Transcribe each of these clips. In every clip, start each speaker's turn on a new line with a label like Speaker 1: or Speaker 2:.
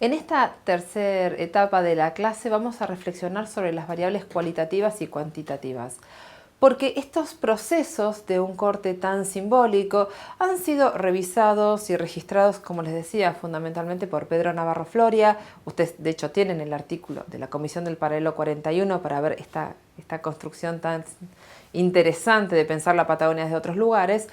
Speaker 1: En esta tercera etapa de la clase vamos a reflexionar sobre las variables cualitativas y cuantitativas, porque estos procesos de un corte tan simbólico han sido revisados y registrados, como les decía, fundamentalmente por Pedro Navarro Floria. Ustedes, de hecho, tienen el artículo de la Comisión del Paralelo 41 para ver esta construcción tan interesante de pensar la Patagonia desde otros lugares,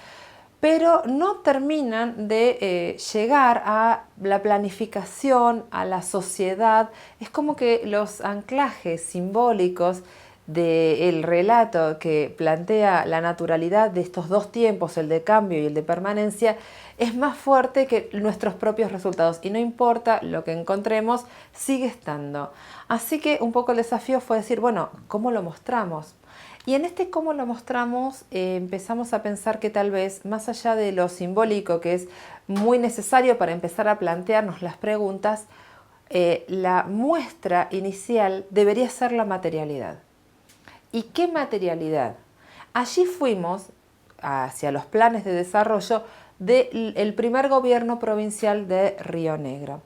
Speaker 1: pero no terminan de llegar a la planificación, a la sociedad. Es como que los anclajes simbólicos del relato que plantea la naturalidad de estos dos tiempos, el de cambio y el de permanencia, es más fuerte que nuestros propios resultados y no importa lo que encontremos, sigue estando. Así que un poco el desafío fue decir, bueno, ¿cómo lo mostramos? Y en este cómo lo mostramos empezamos a pensar que tal vez, más allá de lo simbólico, que es muy necesario para empezar a plantearnos las preguntas, la muestra inicial debería ser la materialidad. ¿Y qué materialidad? Allí fuimos hacia los planes de desarrollo del primer gobierno provincial de Río Negro.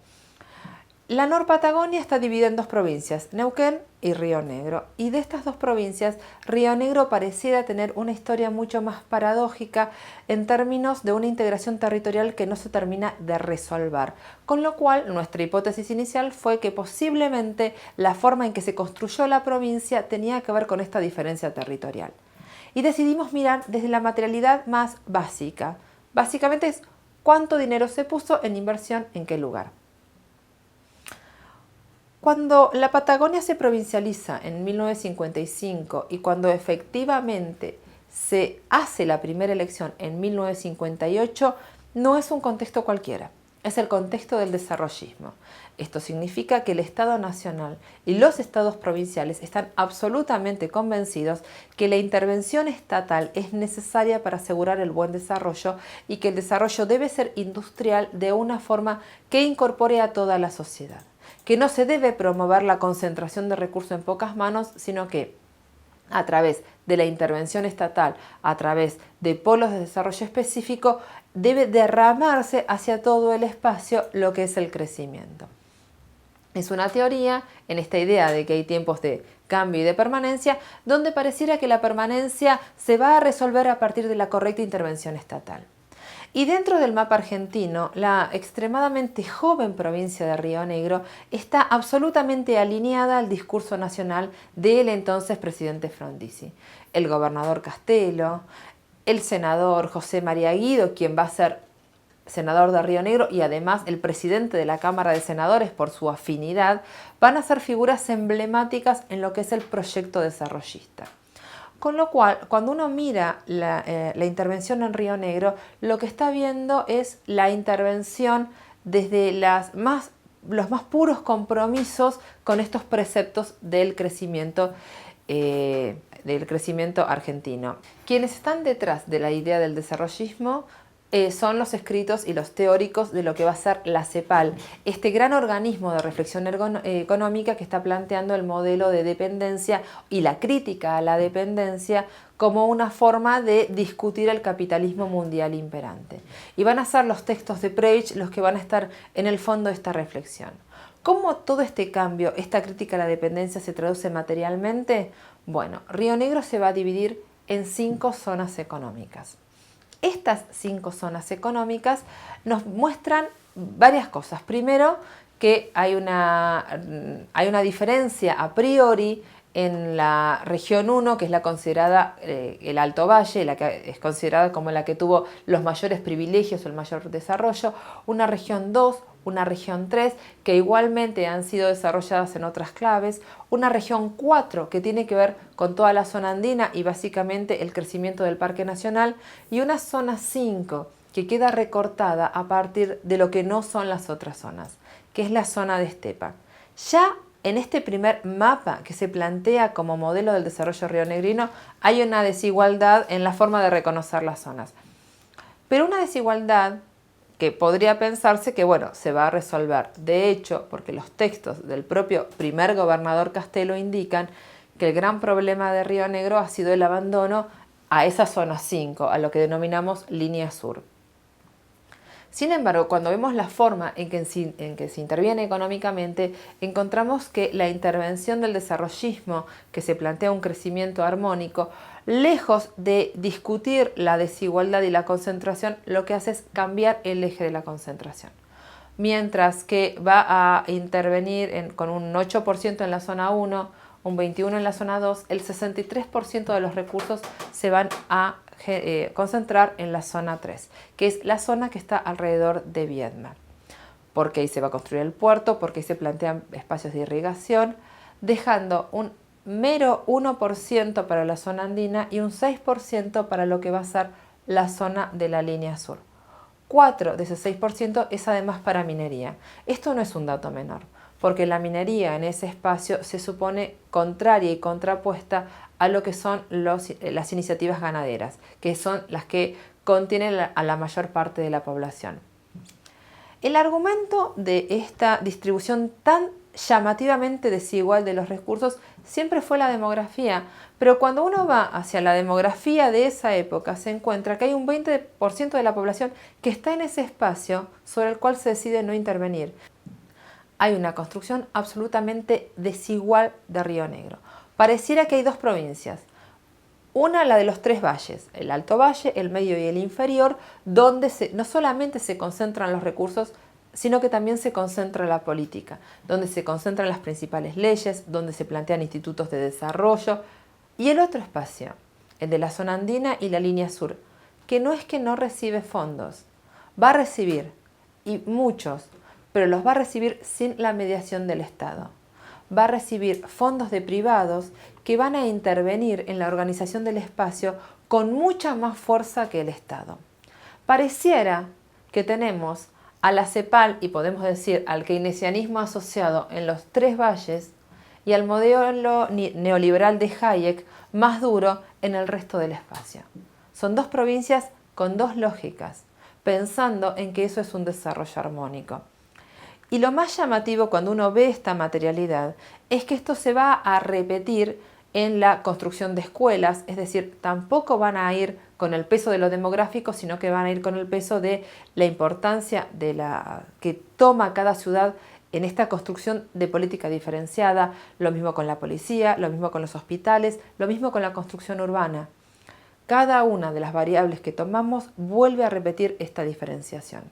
Speaker 1: La Norpatagonia está dividida en dos provincias, Neuquén y Río Negro. Y de estas dos provincias, Río Negro pareciera tener una historia mucho más paradójica en términos de una integración territorial que no se termina de resolver. Con lo cual, nuestra hipótesis inicial fue que posiblemente la forma en que se construyó la provincia tenía que ver con esta diferencia territorial. Y decidimos mirar desde la materialidad más básica. Básicamente es cuánto dinero se puso en inversión en qué lugar. Cuando la Patagonia se provincializa en 1955 y cuando efectivamente se hace la primera elección en 1958, no es un contexto cualquiera, es el contexto del desarrollismo. Esto significa que el Estado Nacional y los estados provinciales están absolutamente convencidos que la intervención estatal es necesaria para asegurar el buen desarrollo y que el desarrollo debe ser industrial de una forma que incorpore a toda la sociedad. Que no se debe promover la concentración de recursos en pocas manos, sino que a través de la intervención estatal, a través de polos de desarrollo específico, debe derramarse hacia todo el espacio lo que es el crecimiento. Es una teoría en esta idea de que hay tiempos de cambio y de permanencia, donde pareciera que la permanencia se va a resolver a partir de la correcta intervención estatal. Y dentro del mapa argentino, la extremadamente joven provincia de Río Negro está absolutamente alineada al discurso nacional del entonces presidente Frondizi. El gobernador Castelo, el senador José María Guido, quien va a ser senador de Río Negro y además el presidente de la Cámara de Senadores por su afinidad, van a ser figuras emblemáticas en lo que es el proyecto desarrollista. Con lo cual, cuando uno mira la intervención en Río Negro, lo que está viendo es la intervención desde los más puros compromisos con estos preceptos del crecimiento argentino. Quienes están detrás de la idea del desarrollismo son los escritos y los teóricos de lo que va a ser la CEPAL, este gran organismo de reflexión económica que está planteando el modelo de dependencia y la crítica a la dependencia como una forma de discutir el capitalismo mundial imperante. Y van a ser los textos de Preich los que van a estar en el fondo de esta reflexión. ¿Cómo todo este cambio, esta crítica a la dependencia se traduce materialmente? Bueno, Río Negro se va a dividir en 5 zonas económicas. Estas 5 zonas económicas nos muestran varias cosas. Primero, que hay una diferencia a priori en la región 1, que es la considerada el Alto Valle, la que es considerada como la que tuvo los mayores privilegios o el mayor desarrollo, una región 2, una región 3, que igualmente han sido desarrolladas en otras claves, una región 4, que tiene que ver con toda la zona andina y básicamente el crecimiento del Parque Nacional, y una zona 5, que queda recortada a partir de lo que no son las otras zonas, que es la zona de estepa. Ya en este primer mapa que se plantea como modelo del desarrollo rionegrino hay una desigualdad en la forma de reconocer las zonas. Pero una desigualdad que podría pensarse que, bueno, se va a resolver. De hecho, porque los textos del propio primer gobernador Castelo indican que el gran problema de Río Negro ha sido el abandono a esa zona 5, a lo que denominamos línea sur. Sin embargo, cuando vemos la forma en que se interviene económicamente, encontramos que la intervención del desarrollismo, que se plantea un crecimiento armónico, lejos de discutir la desigualdad y la concentración, lo que hace es cambiar el eje de la concentración. Mientras que va a intervenir con un 8% en la zona 1, un 21% en la zona 2, el 63% de los recursos se van a concentrar en la zona 3, que es la zona que está alrededor de Viedma. Porque ahí se va a construir el puerto, porque ahí se plantean espacios de irrigación, dejando un mero 1% para la zona andina y un 6% para lo que va a ser la zona de la línea sur. 4 de ese 6% es además para minería. Esto no es un dato menor, porque la minería en ese espacio se supone contraria y contrapuesta a lo que son las iniciativas ganaderas, que son las que contienen a la mayor parte de la población. El argumento de esta distribución tan llamativamente desigual de los recursos siempre fue la demografía, pero cuando uno va hacia la demografía de esa época se encuentra que hay un 20% de la población que está en ese espacio sobre el cual se decide no intervenir. Hay una construcción absolutamente desigual de Río Negro. Pareciera que hay dos provincias. Una, la de los tres valles, el Alto Valle, el Medio y el Inferior, donde no solamente se concentran los recursos, sino que también se concentra la política, donde se concentran las principales leyes, donde se plantean institutos de desarrollo. Y el otro espacio, el de la zona andina y la línea sur, que no es que no recibe fondos, va a recibir, y muchos, pero los va a recibir sin la mediación del Estado. Va a recibir fondos de privados que van a intervenir en la organización del espacio con mucha más fuerza que el Estado. Pareciera que tenemos a la CEPAL y podemos decir al keynesianismo asociado en los tres valles y al modelo neoliberal de Hayek más duro en el resto del espacio. Son dos provincias con dos lógicas, pensando en que eso es un desarrollo armónico. Y lo más llamativo cuando uno ve esta materialidad es que esto se va a repetir en la construcción de escuelas, es decir, tampoco van a ir con el peso de lo demográfico, sino que van a ir con el peso de la importancia que toma cada ciudad en esta construcción de política diferenciada, lo mismo con la policía, lo mismo con los hospitales, lo mismo con la construcción urbana. Cada una de las variables que tomamos vuelve a repetir esta diferenciación.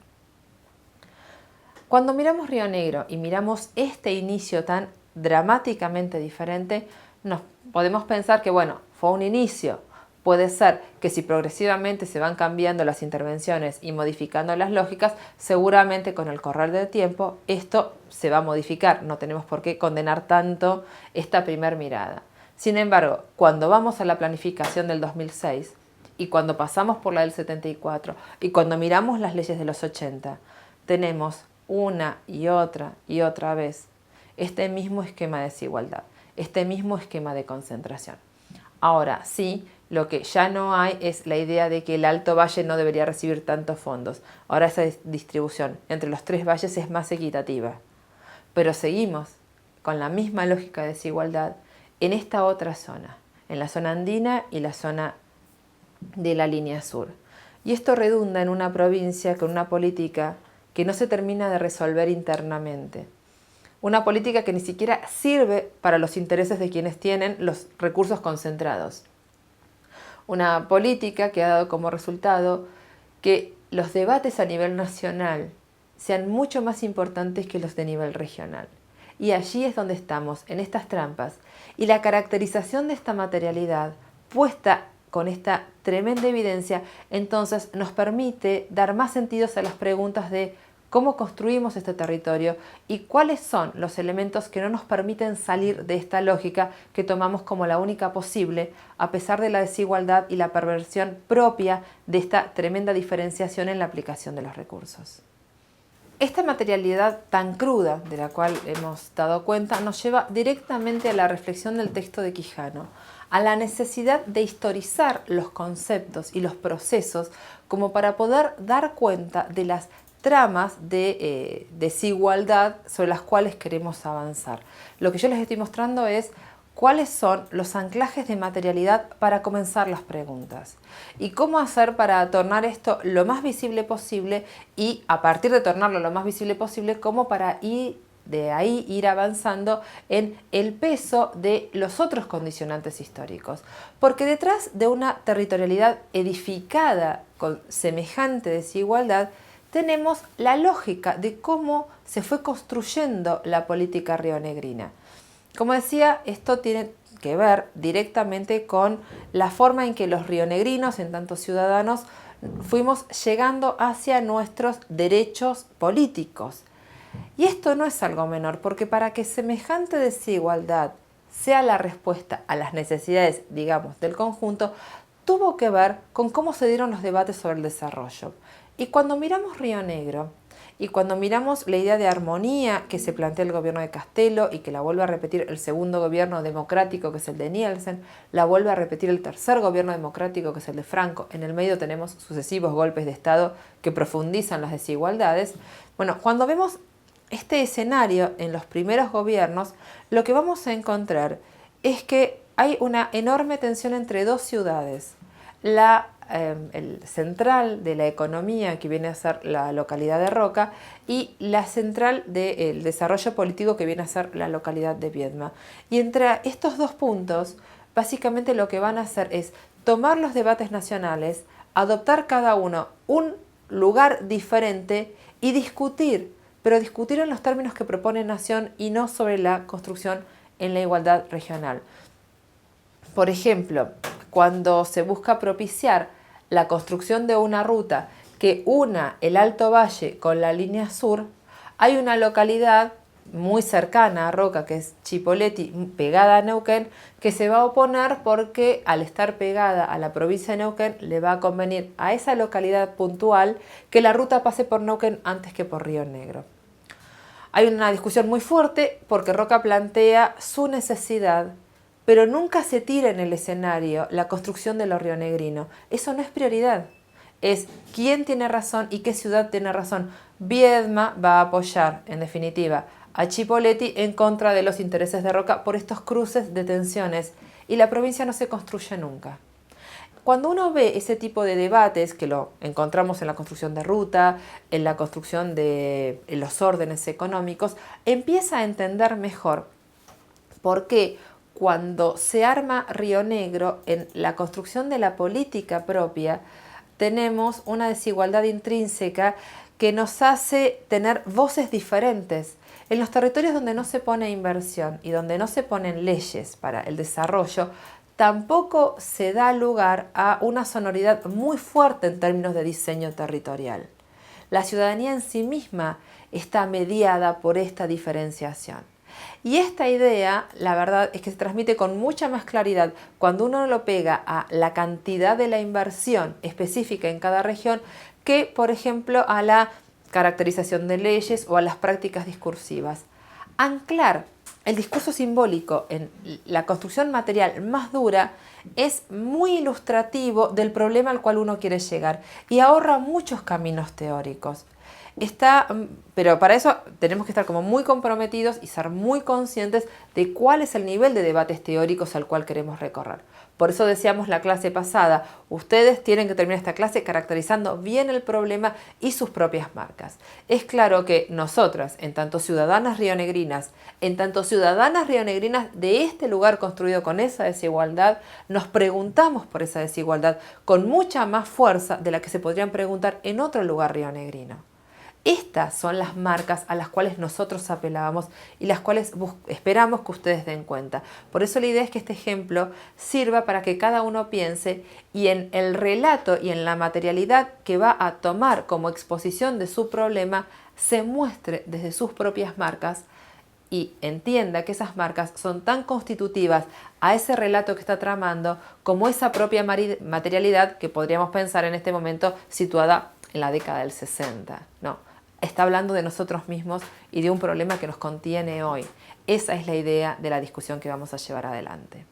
Speaker 1: Cuando miramos Río Negro y miramos este inicio tan dramáticamente diferente, nos podemos pensar que, bueno, fue un inicio. Puede ser que si progresivamente se van cambiando las intervenciones y modificando las lógicas, seguramente con el correr del tiempo esto se va a modificar. No tenemos por qué condenar tanto esta primer mirada. Sin embargo, cuando vamos a la planificación del 2006 y cuando pasamos por la del 74 y cuando miramos las leyes de los 80, tenemos una y otra vez este mismo esquema de desigualdad, este mismo esquema de concentración. Ahora sí, lo que ya no hay es la idea de que el Alto Valle no debería recibir tantos fondos. Ahora esa distribución entre los tres valles es más equitativa. Pero seguimos con la misma lógica de desigualdad en esta otra zona, en la zona andina y la zona de la línea sur. Y esto redunda en una provincia con una política que no se termina de resolver internamente. Una política que ni siquiera sirve para los intereses de quienes tienen los recursos concentrados. Una política que ha dado como resultado que los debates a nivel nacional sean mucho más importantes que los de nivel regional. Y allí es donde estamos, en estas trampas. Y la caracterización de esta materialidad puesta con esta tremenda evidencia, entonces nos permite dar más sentidos a las preguntas de cómo construimos este territorio y cuáles son los elementos que no nos permiten salir de esta lógica que tomamos como la única posible, a pesar de la desigualdad y la perversión propia de esta tremenda diferenciación en la aplicación de los recursos. Esta materialidad tan cruda de la cual hemos dado cuenta nos lleva directamente a la reflexión del texto de Quijano, a la necesidad de historizar los conceptos y los procesos como para poder dar cuenta de las tramas de desigualdad sobre las cuales queremos avanzar. Lo que yo les estoy mostrando es cuáles son los anclajes de materialidad para comenzar las preguntas y cómo hacer para tornar esto lo más visible posible y a partir de tornarlo lo más visible posible, cómo para de ahí ir avanzando en el peso de los otros condicionantes históricos. Porque detrás de una territorialidad edificada con semejante desigualdad, tenemos la lógica de cómo se fue construyendo la política rionegrina. Como decía, esto tiene que ver directamente con la forma en que los rionegrinos, en tanto ciudadanos, fuimos llegando hacia nuestros derechos políticos. Y esto no es algo menor, porque para que semejante desigualdad sea la respuesta a las necesidades, digamos, del conjunto, tuvo que ver con cómo se dieron los debates sobre el desarrollo. Y cuando miramos Río Negro, y cuando miramos la idea de armonía que se plantea el gobierno de Castello y que la vuelve a repetir el segundo gobierno democrático, que es el de Nielsen, la vuelve a repetir el tercer gobierno democrático, que es el de Franco, en el medio tenemos sucesivos golpes de Estado que profundizan las desigualdades. Bueno, cuando vemos este escenario en los primeros gobiernos, lo que vamos a encontrar es que hay una enorme tensión entre dos ciudades. El central de la economía, que viene a ser la localidad de Roca, y la central del desarrollo político, que viene a ser la localidad de Viedma. Y entre estos dos puntos, básicamente lo que van a hacer es tomar los debates nacionales, adoptar cada uno un lugar diferente y discutir, pero discutir en los términos que propone Nación y no sobre la construcción en la igualdad regional. Por ejemplo, cuando se busca propiciar la construcción de una ruta que una el Alto Valle con la línea sur, hay una localidad muy cercana a Roca, que es Chipoleti, pegada a Neuquén, que se va a oponer porque al estar pegada a la provincia de Neuquén le va a convenir a esa localidad puntual que la ruta pase por Neuquén antes que por Río Negro. Hay una discusión muy fuerte porque Roca plantea su necesidad, pero nunca se tira en el escenario la construcción de lo rionegrino. Eso no es prioridad. Es quién tiene razón y qué ciudad tiene razón. Viedma va a apoyar, en definitiva, a Chipoleti en contra de los intereses de Roca por estos cruces de tensiones y la provincia no se construye nunca. Cuando uno ve ese tipo de debates, que lo encontramos en la construcción de ruta, en la construcción de los órdenes económicos, empieza a entender mejor por qué cuando se arma Río Negro, en la construcción de la política propia, tenemos una desigualdad intrínseca que nos hace tener voces diferentes. En los territorios donde no se pone inversión y donde no se ponen leyes para el desarrollo, tampoco se da lugar a una sonoridad muy fuerte en términos de diseño territorial. La ciudadanía en sí misma está mediada por esta diferenciación. Y esta idea, la verdad, es que se transmite con mucha más claridad cuando uno lo pega a la cantidad de la inversión específica en cada región que, por ejemplo, a la caracterización de leyes o a las prácticas discursivas. Anclar el discurso simbólico en la construcción material más dura es muy ilustrativo del problema al cual uno quiere llegar y ahorra muchos caminos teóricos. Pero para eso tenemos que estar como muy comprometidos y ser muy conscientes de cuál es el nivel de debates teóricos al cual queremos recorrer. Por eso decíamos la clase pasada, ustedes tienen que terminar esta clase caracterizando bien el problema y sus propias marcas. Es claro que nosotras, en tanto ciudadanas rionegrinas de este lugar construido con esa desigualdad, nos preguntamos por esa desigualdad con mucha más fuerza de la que se podrían preguntar en otro lugar rionegrino. Estas son las marcas a las cuales nosotros apelábamos y las cuales esperamos que ustedes den cuenta. Por eso la idea es que este ejemplo sirva para que cada uno piense y en el relato y en la materialidad que va a tomar como exposición de su problema se muestre desde sus propias marcas y entienda que esas marcas son tan constitutivas a ese relato que está tramando como esa propia materialidad que podríamos pensar en este momento situada en la década del 60. No. Está hablando de nosotros mismos y de un problema que nos contiene hoy. Esa es la idea de la discusión que vamos a llevar adelante.